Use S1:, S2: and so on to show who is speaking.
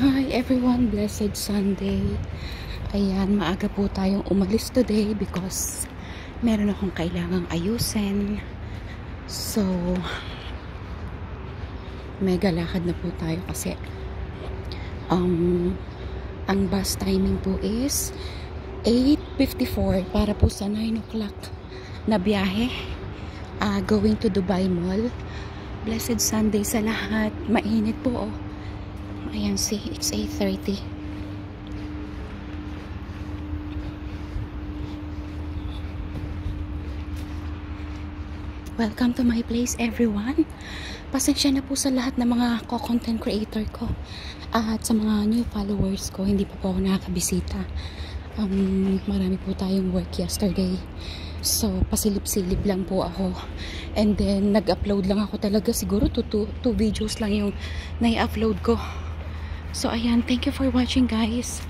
S1: Hi everyone, blessed Sunday. Ayan, maaga po tayong umalis today because meron akong kailangang ayusin. So, mega lakad na po tayo kasi ang bus timing po is 8:54 para po sa 9 o'clock na biyahe going to Dubai Mall. Blessed Sunday sa lahat. Mainit po oh. Ayan, see, it's 8:30. Welcome to my place everyone. Pasensya na po sa lahat ng mga content creator ko at sa mga new followers ko. Hindi pa po ako nakakabisita. Marami po tayong work yesterday. So, pasilip-silip lang po ako. And then, nag-upload lang ako talaga. Siguro two videos lang yung nai-upload ko. So, ayan. Thank you for watching, guys.